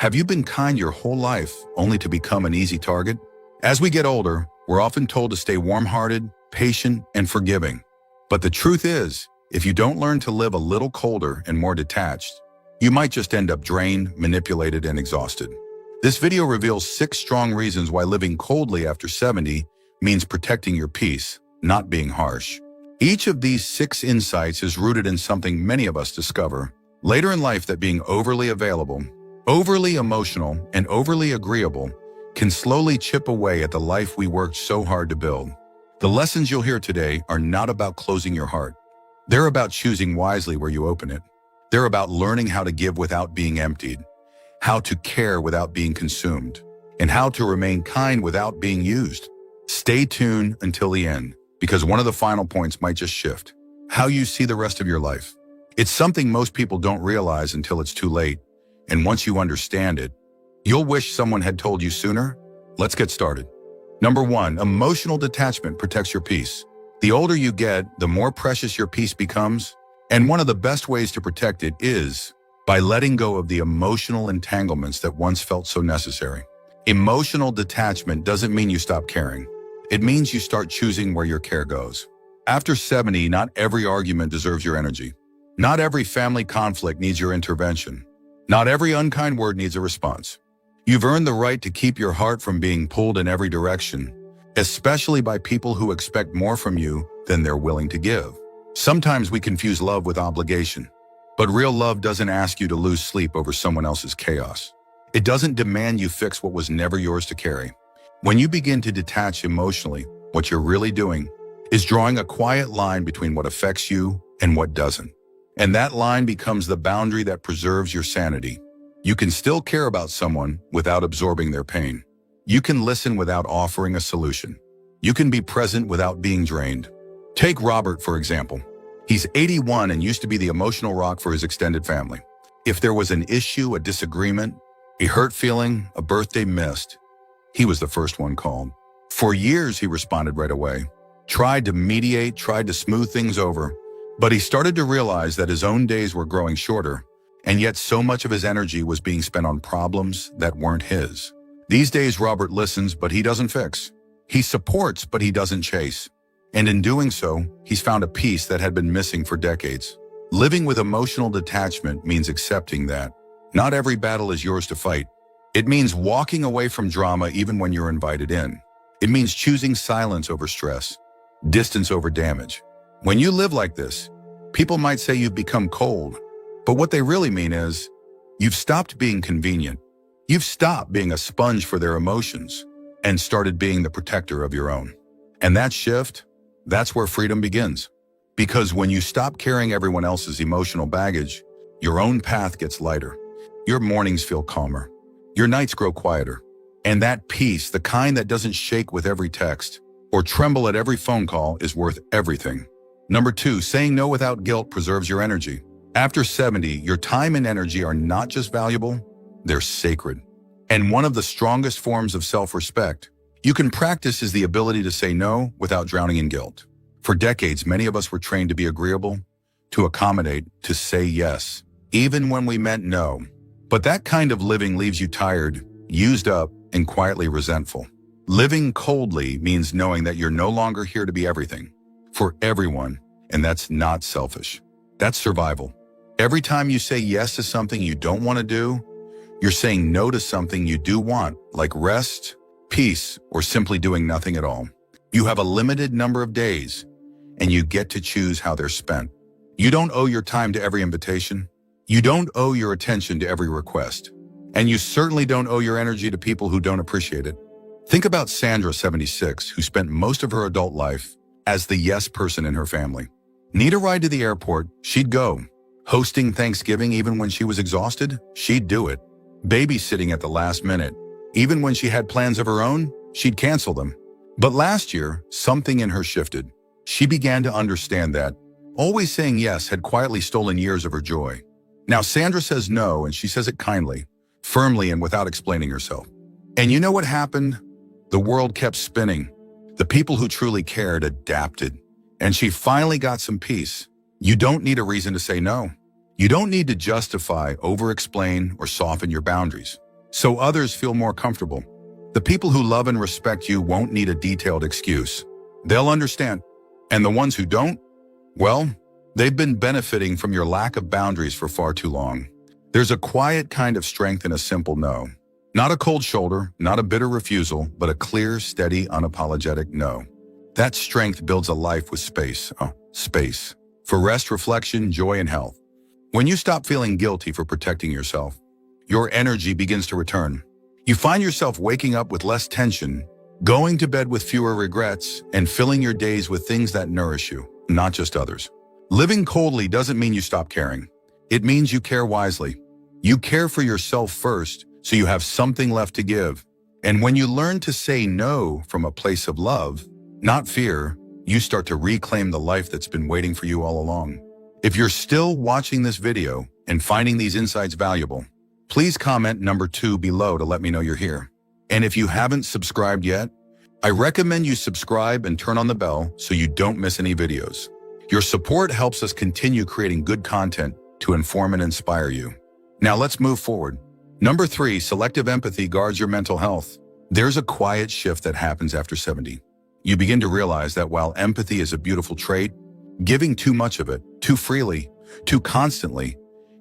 Have you been kind your whole life only to become an easy target? As we get older, we're often told to stay warm-hearted, patient, and forgiving. But the truth is, if you don't learn to live a little colder and more detached, you might just end up drained, manipulated, and exhausted. This video reveals 6 strong reasons why living coldly after 70 means protecting your peace, not being harsh. Each of these 6 insights is rooted in something many of us discover later in life, that being overly available, overly emotional, and overly agreeable can slowly chip away at the life we worked so hard to build. The lessons you'll hear today are not about closing your heart. They're about choosing wisely where you open it. They're about learning how to give without being emptied, how to care without being consumed, and how to remain kind without being used. Stay tuned until the end, because one of the final points might just shift how you see the rest of your life. It's something most people don't realize until it's too late, and once you understand it, you'll wish someone had told you sooner. Let's get started. Number 1, emotional detachment protects your peace. The older you get, the more precious your peace becomes, and one of the best ways to protect it is by letting go of the emotional entanglements that once felt so necessary. Emotional detachment doesn't mean you stop caring. It means you start choosing where your care goes. After 70, not every argument deserves your energy. Not every family conflict needs your intervention. Not every unkind word needs a response. You've earned the right to keep your heart from being pulled in every direction, especially by people who expect more from you than they're willing to give. Sometimes we confuse love with obligation, but real love doesn't ask you to lose sleep over someone else's chaos. It doesn't demand you fix what was never yours to carry. When you begin to detach emotionally, what you're really doing is drawing a quiet line between what affects you and what doesn't. And that line becomes the boundary that preserves your sanity. You can still care about someone without absorbing their pain. You can listen without offering a solution. You can be present without being drained. Take Robert, for example. He's 81 and used to be the emotional rock for his extended family. If there was an issue, a disagreement, a hurt feeling, a birthday missed, he was the first one called. For years, he responded right away, tried to mediate, tried to smooth things over. But he started to realize that his own days were growing shorter, and yet so much of his energy was being spent on problems that weren't his. These days, Robert listens, but he doesn't fix. He supports, but he doesn't chase. And in doing so, he's found a peace that had been missing for decades. Living with emotional detachment means accepting that not every battle is yours to fight. It means walking away from drama even when you're invited in. It means choosing silence over stress, distance over damage. When you live like this, people might say you've become cold, but what they really mean is you've stopped being convenient. You've stopped being a sponge for their emotions and started being the protector of your own. And that shift, that's where freedom begins. Because when you stop carrying everyone else's emotional baggage, your own path gets lighter. Your mornings feel calmer. Your nights grow quieter. And that peace, the kind that doesn't shake with every text or tremble at every phone call, is worth everything. Number 2, saying no without guilt preserves your energy. After 70, your time and energy are not just valuable, they're sacred. And one of the strongest forms of self-respect you can practice is the ability to say no without drowning in guilt. For decades, many of us were trained to be agreeable, to accommodate, to say yes, even when we meant no. But that kind of living leaves you tired, used up, and quietly resentful. Living coldly means knowing that you're no longer here to be everything for everyone, and that's not selfish. That's survival. Every time you say yes to something you don't want to do, you're saying no to something you do want, like rest, peace, or simply doing nothing at all. You have a limited number of days, and you get to choose how they're spent. You don't owe your time to every invitation. You don't owe your attention to every request. And you certainly don't owe your energy to people who don't appreciate it. Think about Sandra, 76, who spent most of her adult life as the yes person in her family. Need a ride to the airport? She'd go. Hosting Thanksgiving even when she was exhausted? She'd do it. Babysitting at the last minute? Even when she had plans of her own, she'd cancel them. But last year, something in her shifted. She began to understand that always saying yes had quietly stolen years of her joy. Now Sandra says no, and she says it kindly, firmly, and without explaining herself. And you know what happened? The world kept spinning. The people who truly cared adapted, and she finally got some peace. You don't need a reason to say no. You don't need to justify, over-explain, or soften your boundaries. so others feel more comfortable. The people who love and respect you won't need a detailed excuse. They'll understand. And the ones who don't, well, they've been benefiting from your lack of boundaries for far too long. There's a quiet kind of strength in a simple no. Not a cold shoulder, not a bitter refusal, but a clear, steady, unapologetic no. That strength builds a life with space. Space. For rest, reflection, joy, and health. When you stop feeling guilty for protecting yourself, your energy begins to return. You find yourself waking up with less tension, going to bed with fewer regrets, and filling your days with things that nourish you, not just others. Living coldly doesn't mean you stop caring. It means you care wisely. You care for yourself first, so you have something left to give. And when you learn to say no from a place of love, not fear, you start to reclaim the life that's been waiting for you all along. If you're still watching this video and finding these insights valuable, please comment number 2 below to let me know you're here. And if you haven't subscribed yet, I recommend you subscribe and turn on the bell so you don't miss any videos. Your support helps us continue creating good content to inform and inspire you. Now let's move forward. Number 3, selective empathy guards your mental health. There's a quiet shift that happens after 70. You begin to realize that while empathy is a beautiful trait, giving too much of it, too freely, too constantly,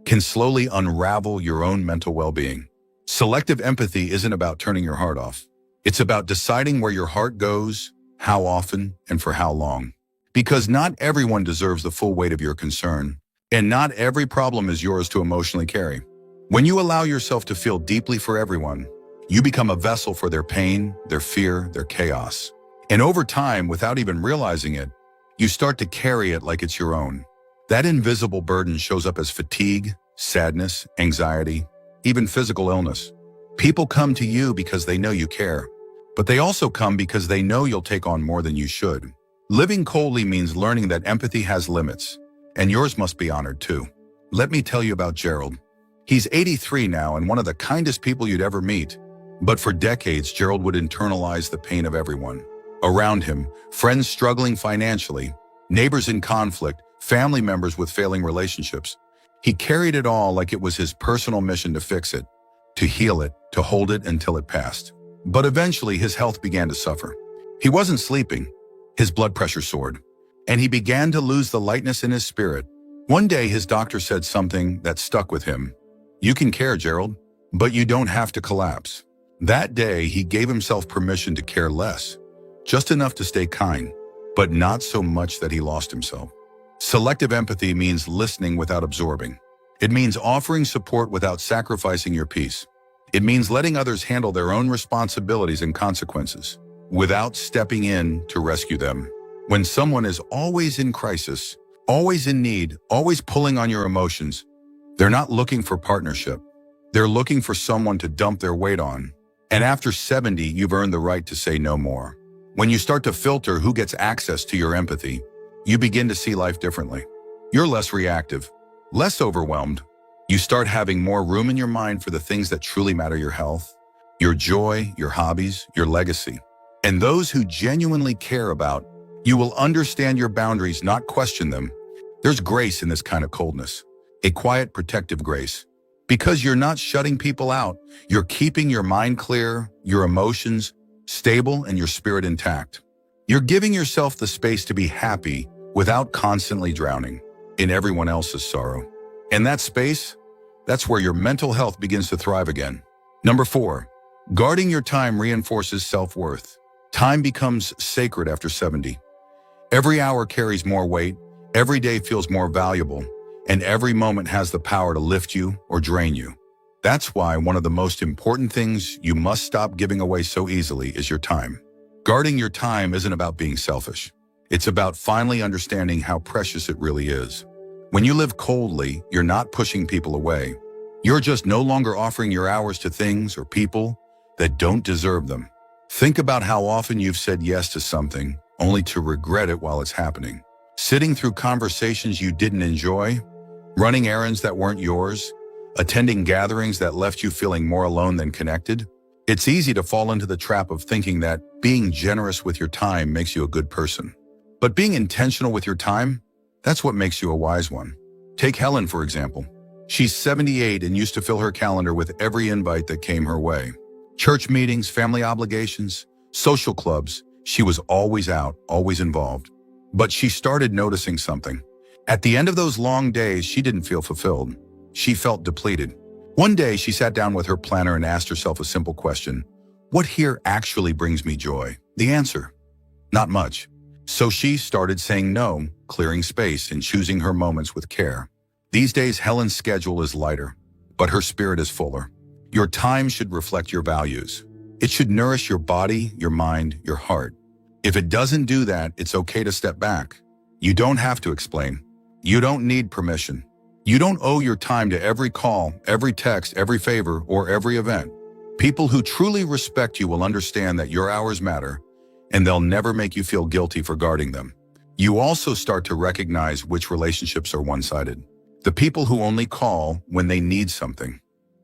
can slowly unravel your own mental well-being. Selective empathy isn't about turning your heart off. It's about deciding where your heart goes, how often, and for how long. Because not everyone deserves the full weight of your concern, and not every problem is yours to emotionally carry. When you allow yourself to feel deeply for everyone, you become a vessel for their pain, their fear, their chaos. And over time, without even realizing it, you start to carry it like it's your own. That invisible burden shows up as fatigue, sadness, anxiety, even physical illness. People come to you because they know you care, but they also come because they know you'll take on more than you should. Living coldly means learning that empathy has limits, and yours must be honored too. Let me tell you about Gerald. He's 83 now and one of the kindest people you'd ever meet. But for decades, Gerald would internalize the pain of everyone around him, friends struggling financially, neighbors in conflict, family members with failing relationships. He carried it all like it was his personal mission to fix it, to heal it, to hold it until it passed. But eventually his health began to suffer. He wasn't sleeping. His blood pressure soared, and he began to lose the lightness in his spirit. One day his doctor said something that stuck with him. "You can care, Gerald, but you don't have to collapse." That day he gave himself permission to care less, just enough to stay kind, but not so much that he lost himself. Selective empathy means listening without absorbing. It means offering support without sacrificing your peace. It means letting others handle their own responsibilities and consequences, without stepping in to rescue them. When someone is always in crisis, always in need, always pulling on your emotions, they're not looking for partnership. They're looking for someone to dump their weight on. And after 70, you've earned the right to say no more. When you start to filter who gets access to your empathy, you begin to see life differently. You're less reactive, less overwhelmed. You start having more room in your mind for the things that truly matter: your health, your joy, your hobbies, your legacy. And those who genuinely care about you will understand your boundaries, not question them. There's grace in this kind of coldness, a quiet, protective grace. Because you're not shutting people out, you're keeping your mind clear, your emotions stable, and your spirit intact. You're giving yourself the space to be happy without constantly drowning in everyone else's sorrow. And that space, that's where your mental health begins to thrive again. Number 4, guarding your time reinforces self-worth. Time becomes sacred after 70. Every hour carries more weight, every day feels more valuable, and every moment has the power to lift you or drain you. That's why one of the most important things you must stop giving away so easily is your time. Guarding your time isn't about being selfish. It's about finally understanding how precious it really is. When you live coldly, you're not pushing people away. You're just no longer offering your hours to things or people that don't deserve them. Think about how often you've said yes to something only to regret it while it's happening. Sitting through conversations you didn't enjoy, running errands that weren't yours, attending gatherings that left you feeling more alone than connected. It's easy to fall into the trap of thinking that being generous with your time makes you a good person. But being intentional with your time, that's what makes you a wise one. Take Helen, for example. She's 78 and used to fill her calendar with every invite that came her way. Church meetings, family obligations, social clubs. She was always out, always involved. But she started noticing something. At the end of those long days, she didn't feel fulfilled. She felt depleted. One day, she sat down with her planner and asked herself a simple question. What here actually brings me joy? The answer: not much. So she started saying no, clearing space and choosing her moments with care. These days, Helen's schedule is lighter, but her spirit is fuller. Your time should reflect your values. It should nourish your body, your mind, your heart. If it doesn't do that, it's okay to step back. You don't have to explain. You don't need permission. You don't owe your time to every call, every text, every favor, or every event. People who truly respect you will understand that your hours matter, and they'll never make you feel guilty for guarding them. You also start to recognize which relationships are one-sided. The people who only call when they need something.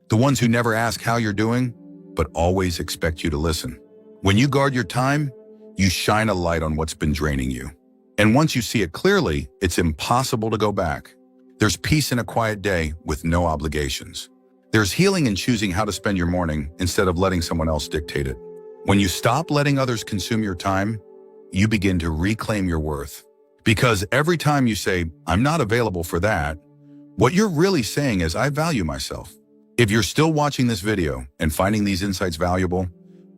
The ones who never ask how you're doing, but always expect you to listen. When you guard your time, you shine a light on what's been draining you. And once you see it clearly, it's impossible to go back. There's peace in a quiet day with no obligations. There's healing in choosing how to spend your morning instead of letting someone else dictate it. When you stop letting others consume your time, you begin to reclaim your worth. Because every time you say, "I'm not available for that," what you're really saying is, "I value myself." If you're still watching this video and finding these insights valuable,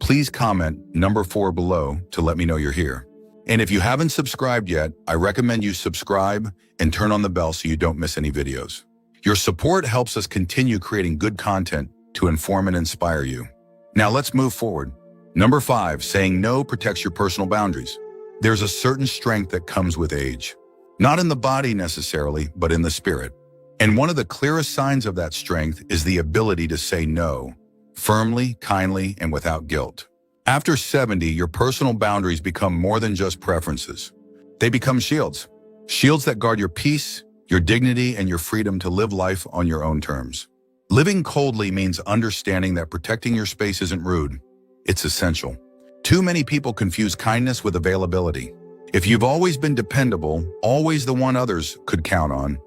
please comment number 4 below to let me know you're here. And if you haven't subscribed yet, I recommend you subscribe and turn on the bell so you don't miss any videos. Your support helps us continue creating good content to inform and inspire you. Now let's move forward. Number 5, saying no protects your personal boundaries. There's a certain strength that comes with age. Not in the body necessarily, but in the spirit. And one of the clearest signs of that strength is the ability to say no, firmly, kindly, and without guilt. After 70, your personal boundaries become more than just preferences. They become shields. Shields that guard your peace, your dignity, and your freedom to live life on your own terms. Living coldly means understanding that protecting your space isn't rude. It's essential. Too many people confuse kindness with availability. If you've always been dependable, always the one others could count on,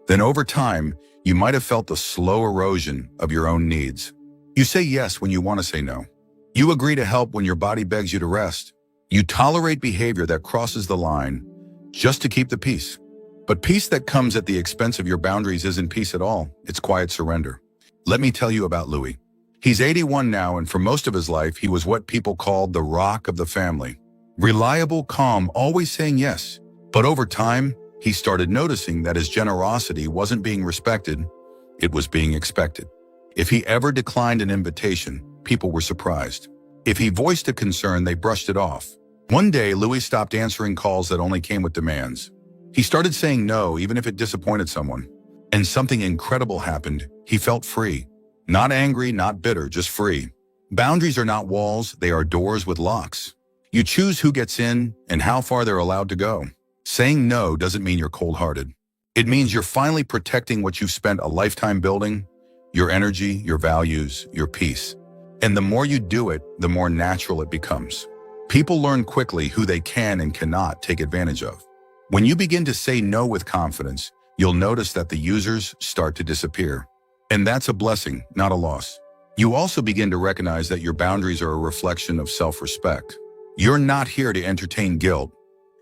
then over time, you might have felt the slow erosion of your own needs. You say yes when you want to say no. You agree to help when your body begs you to rest. You tolerate behavior that crosses the line just to keep the peace. But peace that comes at the expense of your boundaries isn't peace at all. It's quiet surrender. Let me tell you about Louis. He's 81 now, and for most of his life, he was what people called the rock of the family. Reliable, calm, always saying yes. But over time, he started noticing that his generosity wasn't being respected, it was being expected. If he ever declined an invitation, people were surprised. If he voiced a concern, they brushed it off. One day, Louis stopped answering calls that only came with demands. He started saying no, even if it disappointed someone. And something incredible happened. He felt free. Not angry, not bitter, just free. Boundaries are not walls, they are doors with locks. You choose who gets in and how far they're allowed to go. Saying no doesn't mean you're cold-hearted. It means you're finally protecting what you've spent a lifetime building, your energy, your values, your peace. And the more you do it, the more natural it becomes. People learn quickly who they can and cannot take advantage of. When you begin to say no with confidence, you'll notice that the users start to disappear. And that's a blessing, not a loss. You also begin to recognize that your boundaries are a reflection of self-respect. You're not here to entertain guilt.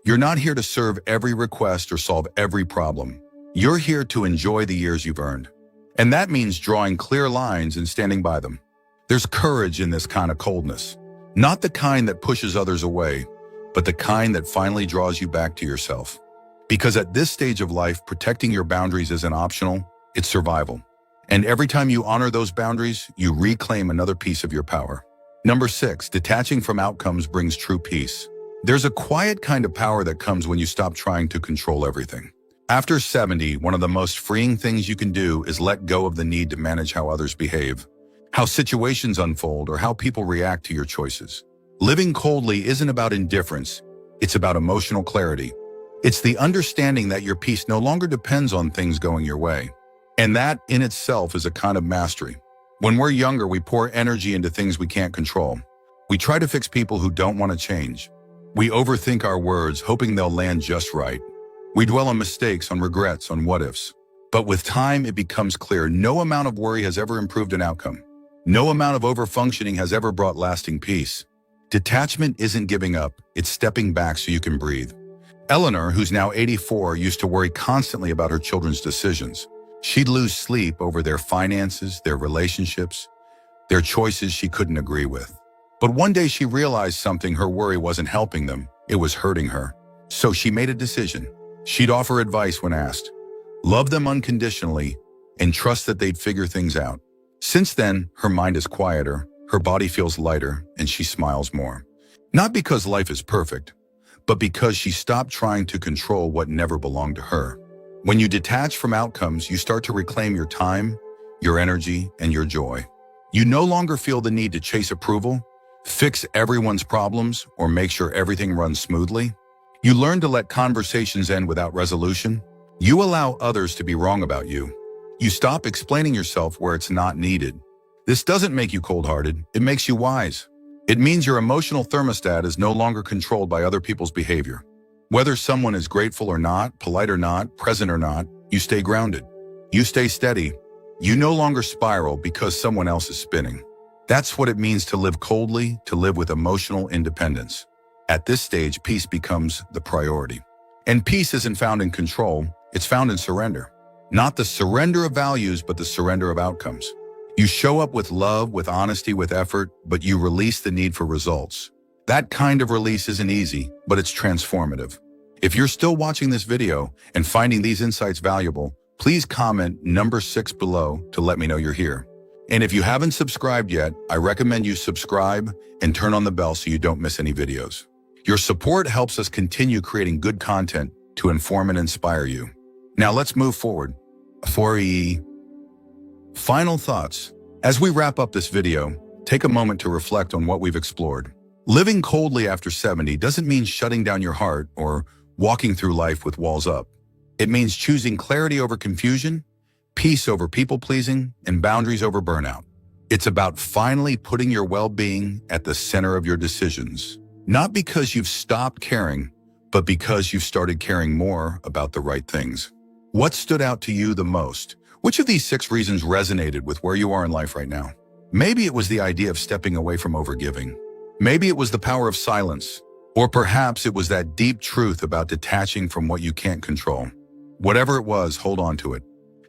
You're not here to serve every request or solve every problem. You're here to enjoy the years you've earned. And that means drawing clear lines and standing by them. There's courage in this kind of coldness. Not the kind that pushes others away, but the kind that finally draws you back to yourself. Because at this stage of life, protecting your boundaries isn't optional, it's survival. And every time you honor those boundaries, you reclaim another piece of your power. Number 6, detaching from outcomes brings true peace. There's a quiet kind of power that comes when you stop trying to control everything. After 70, one of the most freeing things you can do is let go of the need to manage how others behave, how situations unfold, or how people react to your choices. Living coldly isn't about indifference, it's about emotional clarity. It's the understanding that your peace no longer depends on things going your way. And that in itself is a kind of mastery. When we're younger, we pour energy into things we can't control. We try to fix people who don't want to change. We overthink our words, hoping they'll land just right. We dwell on mistakes, on regrets, on what-ifs. But with time, it becomes clear no amount of worry has ever improved an outcome. No amount of overfunctioning has ever brought lasting peace. Detachment isn't giving up, it's stepping back so you can breathe. Eleanor, who's now 84, used to worry constantly about her children's decisions. She'd lose sleep over their finances, their relationships, their choices she couldn't agree with. But one day she realized something. Her worry wasn't helping them, it was hurting her. So she made a decision. She'd offer advice when asked, love them unconditionally, and trust that they'd figure things out. Since then, her mind is quieter, her body feels lighter, and she smiles more. Not because life is perfect, but because she stopped trying to control what never belonged to her. When you detach from outcomes, you start to reclaim your time, your energy, and your joy. You no longer feel the need to chase approval, fix everyone's problems, or make sure everything runs smoothly. You learn to let conversations end without resolution. You allow others to be wrong about you. You stop explaining yourself where it's not needed. This doesn't make you cold-hearted, it makes you wise. It means your emotional thermostat is no longer controlled by other people's behavior. Whether someone is grateful or not, polite or not, present or not, you stay grounded. You stay steady. You no longer spiral because someone else is spinning. That's what it means to live coldly, to live with emotional independence. At this stage, peace becomes the priority. And peace isn't found in control, it's found in surrender. Not the surrender of values, but the surrender of outcomes. You show up with love, with honesty, with effort, but you release the need for results. That kind of release isn't easy, but it's transformative. If you're still watching this video and finding these insights valuable, please comment number 6 below to let me know you're here. And if you haven't subscribed yet, I recommend you subscribe and turn on the bell so you don't miss any videos. Your support helps us continue creating good content to inform and inspire you. Now let's move forward. Final thoughts. As we wrap up this video, take a moment to reflect on what we've explored. Living coldly after 70 doesn't mean shutting down your heart or walking through life with walls up. It means choosing clarity over confusion, peace over people-pleasing, and boundaries over burnout. It's about finally putting your well-being at the center of your decisions. Not because you've stopped caring, but because you've started caring more about the right things. What stood out to you the most? Which of these 6 reasons resonated with where you are in life right now? Maybe it was the idea of stepping away from overgiving. Maybe it was the power of silence. Or perhaps it was that deep truth about detaching from what you can't control. Whatever it was, hold on to it.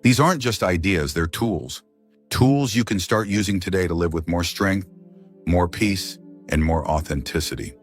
These aren't just ideas, they're tools. Tools you can start using today to live with more strength, more peace, and more authenticity.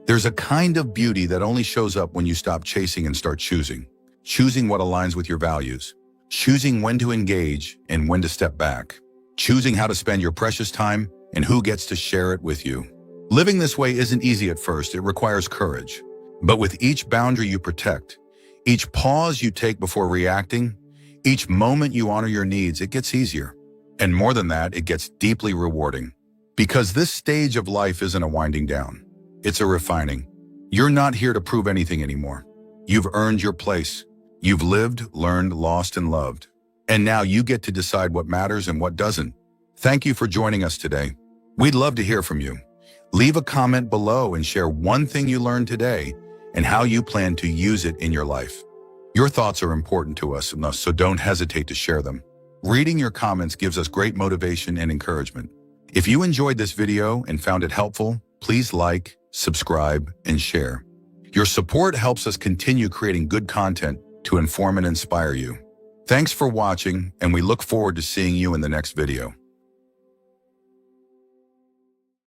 There's a kind of beauty that only shows up when you stop chasing and start choosing. Choosing what aligns with your values. Choosing when to engage and when to step back. Choosing how to spend your precious time and who gets to share it with you. Living this way isn't easy at first, it requires courage. But with each boundary you protect, each pause you take before reacting, each moment you honor your needs, it gets easier. And more than that, it gets deeply rewarding. Because this stage of life isn't a winding down, it's a refining. You're not here to prove anything anymore. You've earned your place. You've lived, learned, lost, and loved. And now you get to decide what matters and what doesn't. Thank you for joining us today. We'd love to hear from you. Leave a comment below and share one thing you learned today and how you plan to use it in your life. Your thoughts are important to us, so don't hesitate to share them. Reading your comments gives us great motivation and encouragement. If you enjoyed this video and found it helpful, please like, subscribe, and share. Your support helps us continue creating good content to inform and inspire you. Thanks for watching, and we look forward to seeing you in the next video.